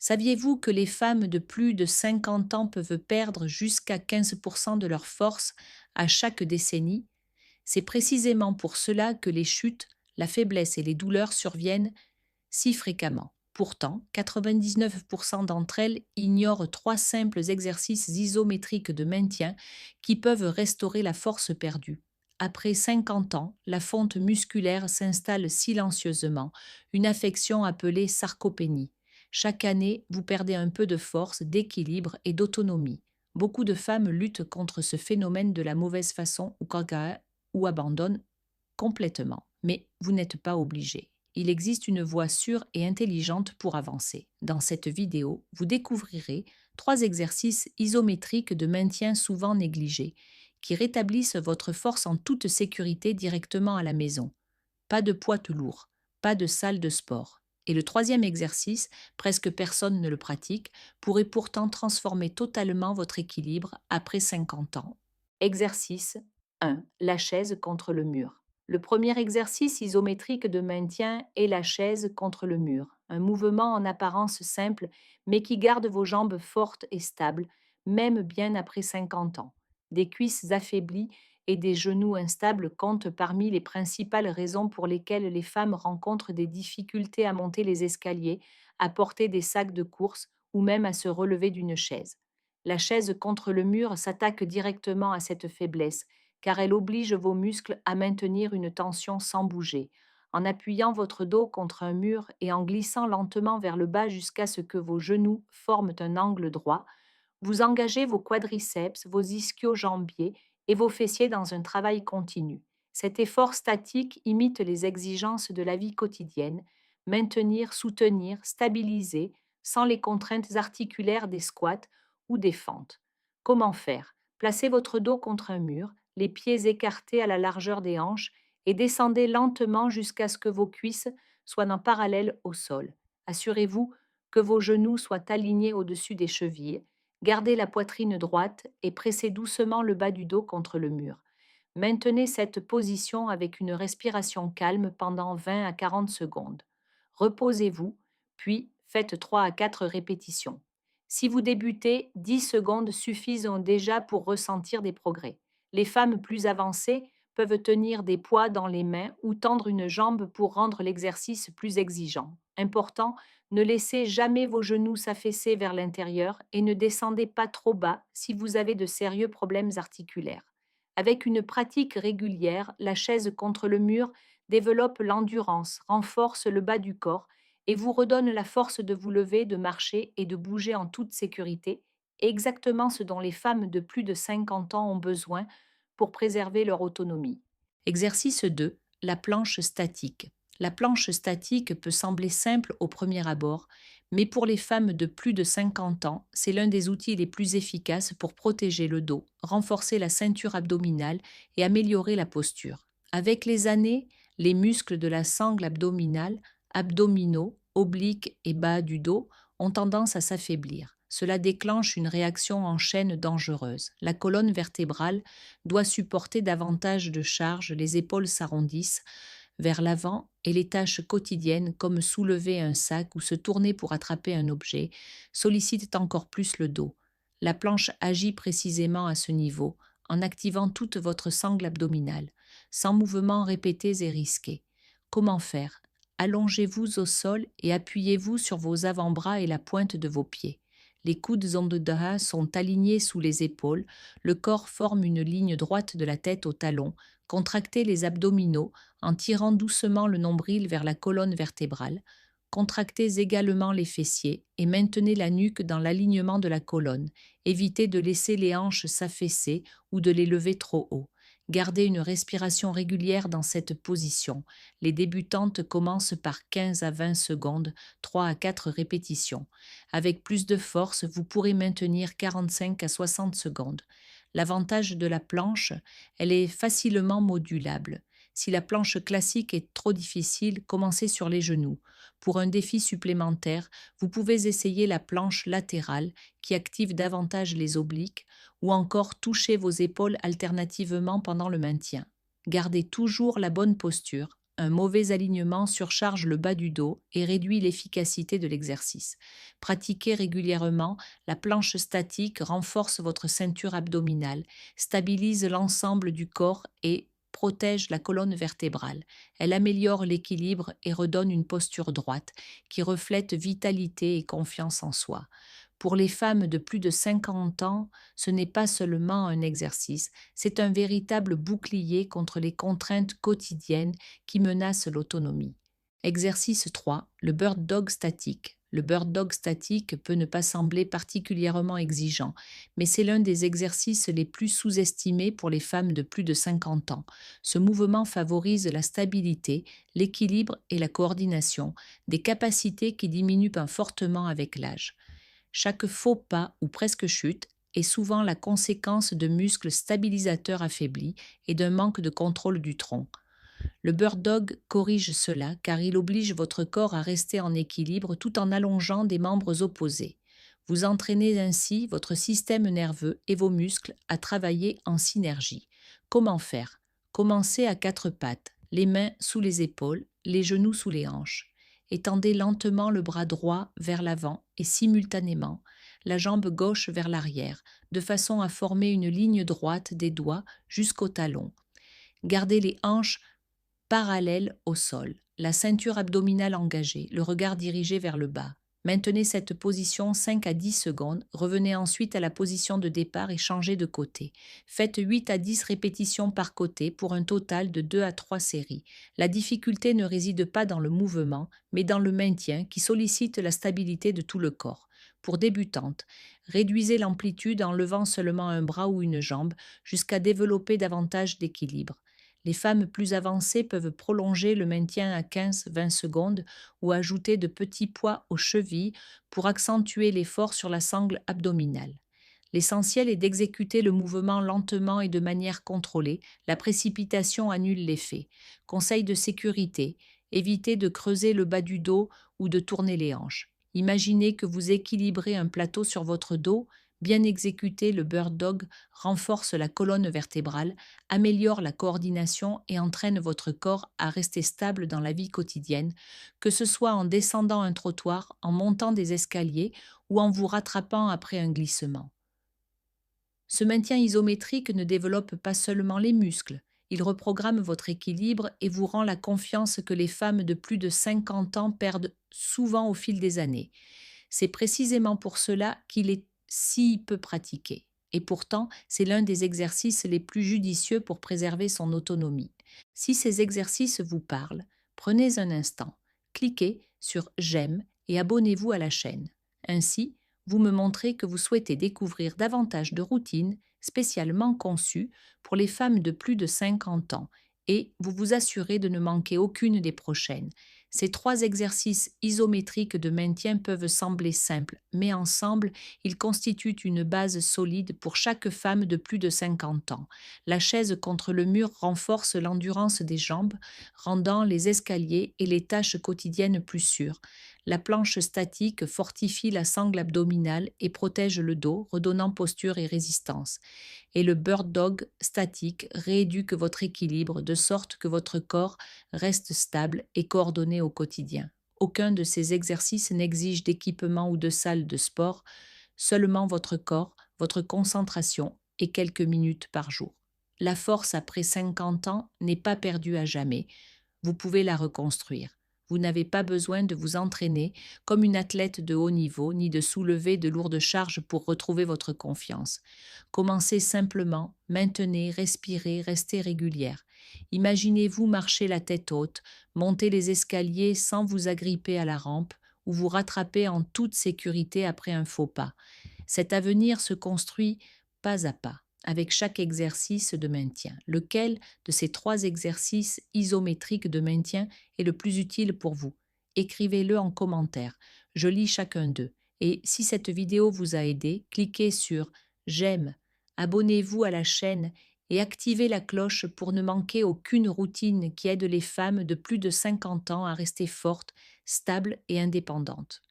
Saviez-vous que les femmes de plus de 50 ans peuvent perdre jusqu'à 15% de leur force à chaque décennie? C'est précisément pour cela que les chutes, la faiblesse et les douleurs surviennent si fréquemment. Pourtant, 99% d'entre elles ignorent trois simples exercices isométriques de maintien qui peuvent restaurer la force perdue. Après 50 ans, la fonte musculaire s'installe silencieusement, une affection appelée sarcopénie. Chaque année, vous perdez un peu de force, d'équilibre et d'autonomie. Beaucoup de femmes luttent contre ce phénomène de la mauvaise façon ou abandonnent complètement. Mais vous n'êtes pas obligé. Il existe une voie sûre et intelligente pour avancer. Dans cette vidéo, vous découvrirez trois exercices isométriques de maintien souvent négligés, qui rétablissent votre force en toute sécurité directement à la maison. Pas de poids lourd, pas de salle de sport. Et le troisième exercice, presque personne ne le pratique, pourrait pourtant transformer totalement votre équilibre après 50 ans. Exercice 1. La chaise contre le mur. Le premier exercice isométrique de maintien est la chaise contre le mur, un mouvement en apparence simple mais qui garde vos jambes fortes et stables, même bien après 50 ans. Des cuisses affaiblies et des genoux instables comptent parmi les principales raisons pour lesquelles les femmes rencontrent des difficultés à monter les escaliers, à porter des sacs de course ou même à se relever d'une chaise. La chaise contre le mur s'attaque directement à cette faiblesse, car elle oblige vos muscles à maintenir une tension sans bouger. En appuyant votre dos contre un mur et en glissant lentement vers le bas jusqu'à ce que vos genoux forment un angle droit, vous engagez vos quadriceps, vos ischio-jambiers et vos fessiers dans un travail continu. Cet effort statique imite les exigences de la vie quotidienne, maintenir, soutenir, stabiliser, sans les contraintes articulaires des squats ou des fentes. Comment faire? Placez votre dos contre un mur, les pieds écartés à la largeur des hanches et descendez lentement jusqu'à ce que vos cuisses soient en parallèle au sol. Assurez-vous que vos genoux soient alignés au-dessus des chevilles. Gardez la poitrine droite et pressez doucement le bas du dos contre le mur. Maintenez cette position avec une respiration calme pendant 20 à 40 secondes. Reposez-vous, puis faites 3 à 4 répétitions. Si vous débutez, 10 secondes suffisent déjà pour ressentir des progrès. Les femmes plus avancées peuvent tenir des poids dans les mains ou tendre une jambe pour rendre l'exercice plus exigeant. Important, ne laissez jamais vos genoux s'affaisser vers l'intérieur et ne descendez pas trop bas si vous avez de sérieux problèmes articulaires. Avec une pratique régulière, la chaise contre le mur développe l'endurance, renforce le bas du corps et vous redonne la force de vous lever, de marcher et de bouger en toute sécurité, exactement ce dont les femmes de plus de 50 ans ont besoin pour préserver leur autonomie. Exercice 2. La planche statique. La planche statique peut sembler simple au premier abord, mais pour les femmes de plus de 50 ans, c'est l'un des outils les plus efficaces pour protéger le dos, renforcer la ceinture abdominale et améliorer la posture. Avec les années, les muscles de la sangle abdominale, abdominaux, obliques et bas du dos ont tendance à s'affaiblir. Cela déclenche une réaction en chaîne dangereuse. La colonne vertébrale doit supporter davantage de charges, les épaules s'arrondissent vers l'avant et les tâches quotidiennes comme soulever un sac ou se tourner pour attraper un objet sollicitent encore plus le dos. La planche agit précisément à ce niveau en activant toute votre sangle abdominale, sans mouvements répétés et risqués. Comment faire? Allongez-vous au sol et appuyez-vous sur vos avant-bras et la pointe de vos pieds. Les coudes en dedans sont alignés sous les épaules, le corps forme une ligne droite de la tête au talon. Contractez les abdominaux en tirant doucement le nombril vers la colonne vertébrale. Contractez également les fessiers et maintenez la nuque dans l'alignement de la colonne. Évitez de laisser les hanches s'affaisser ou de les lever trop haut. Gardez une respiration régulière dans cette position. Les débutantes commencent par 15 à 20 secondes, 3 à 4 répétitions. Avec plus de force, vous pourrez maintenir 45 à 60 secondes. L'avantage de la planche, elle est facilement modulable. Si la planche classique est trop difficile, commencez sur les genoux. Pour un défi supplémentaire, vous pouvez essayer la planche latérale qui active davantage les obliques ou encore toucher vos épaules alternativement pendant le maintien. Gardez toujours la bonne posture Un mauvais alignement surcharge le bas du dos et réduit l'efficacité de l'exercice. Pratiquez régulièrement, la planche statique renforce votre ceinture abdominale, stabilise l'ensemble du corps et protège la colonne vertébrale. Elle améliore l'équilibre et redonne une posture droite qui reflète vitalité et confiance en soi. Pour les femmes de plus de 50 ans, ce n'est pas seulement un exercice, c'est un véritable bouclier contre les contraintes quotidiennes qui menacent l'autonomie. Exercice 3. Le bird dog statique. Le bird dog statique peut ne pas sembler particulièrement exigeant, mais c'est l'un des exercices les plus sous-estimés pour les femmes de plus de 50 ans. Ce mouvement favorise la stabilité, l'équilibre et la coordination, des capacités qui diminuent fortement avec l'âge. Chaque faux pas ou presque chute est souvent la conséquence de muscles stabilisateurs affaiblis et d'un manque de contrôle du tronc. Le bird dog corrige cela car il oblige votre corps à rester en équilibre tout en allongeant des membres opposés. Vous entraînez ainsi votre système nerveux et vos muscles à travailler en synergie. Comment faire? Commencez à quatre pattes, les mains sous les épaules, les genoux sous les hanches. Étendez lentement le bras droit vers l'avant et simultanément la jambe gauche vers l'arrière, de façon à former une ligne droite des doigts jusqu'au talon. Gardez les hanches parallèles au sol, la ceinture abdominale engagée, le regard dirigé vers le bas. Maintenez cette position 5 à 10 secondes, revenez ensuite à la position de départ et changez de côté. Faites 8 à 10 répétitions par côté pour un total de 2 à 3 séries. La difficulté ne réside pas dans le mouvement, mais dans le maintien qui sollicite la stabilité de tout le corps. Pour débutantes, réduisez l'amplitude en levant seulement un bras ou une jambe jusqu'à développer davantage d'équilibre. Les femmes plus avancées peuvent prolonger le maintien à 15-20 secondes ou ajouter de petits poids aux chevilles pour accentuer l'effort sur la sangle abdominale. L'essentiel est d'exécuter le mouvement lentement et de manière contrôlée. La précipitation annule l'effet. Conseil de sécurité, évitez de creuser le bas du dos ou de tourner les hanches. Imaginez que vous équilibrez un plateau sur votre dos. Bien exécuté, le bird dog renforce la colonne vertébrale, améliore la coordination et entraîne votre corps à rester stable dans la vie quotidienne, que ce soit en descendant un trottoir, en montant des escaliers ou en vous rattrapant après un glissement. Ce maintien isométrique ne développe pas seulement les muscles, il reprogramme votre équilibre et vous rend la confiance que les femmes de plus de 50 ans perdent souvent au fil des années. C'est précisément pour cela qu'il est si peu pratiqué. Et pourtant, c'est l'un des exercices les plus judicieux pour préserver son autonomie. Si ces exercices vous parlent, prenez un instant, cliquez sur J'aime et abonnez-vous à la chaîne. Ainsi, vous me montrez que vous souhaitez découvrir davantage de routines spécialement conçues pour les femmes de plus de 50 ans et vous vous assurez de ne manquer aucune des prochaines. Ces 3 exercices isométriques de maintien peuvent sembler simples, mais ensemble, ils constituent une base solide pour chaque femme de plus de 50 ans. La chaise contre le mur renforce l'endurance des jambes, rendant les escaliers et les tâches quotidiennes plus sûres. La planche statique fortifie la sangle abdominale et protège le dos, redonnant posture et résistance. Et le bird dog statique rééduque votre équilibre de sorte que votre corps reste stable et coordonné au quotidien. Aucun de ces exercices n'exige d'équipement ou de salle de sport, seulement votre corps, votre concentration et quelques minutes par jour. La force après 50 ans n'est pas perdue à jamais. Vous pouvez la reconstruire. Vous n'avez pas besoin de vous entraîner comme une athlète de haut niveau ni de soulever de lourdes charges pour retrouver votre confiance. Commencez simplement, maintenez, respirez, restez régulière. Imaginez-vous marcher la tête haute, monter les escaliers sans vous agripper à la rampe ou vous rattraper en toute sécurité après un faux pas. Cet avenir se construit pas à pas, avec chaque exercice de maintien. Lequel de ces 3 exercices isométriques de maintien est le plus utile pour vous? Écrivez-le en commentaire. Je lis chacun d'eux. Et si cette vidéo vous a aidé, cliquez sur J'aime, abonnez-vous à la chaîne et activez la cloche pour ne manquer aucune routine qui aide les femmes de plus de 50 ans à rester fortes, stables et indépendantes.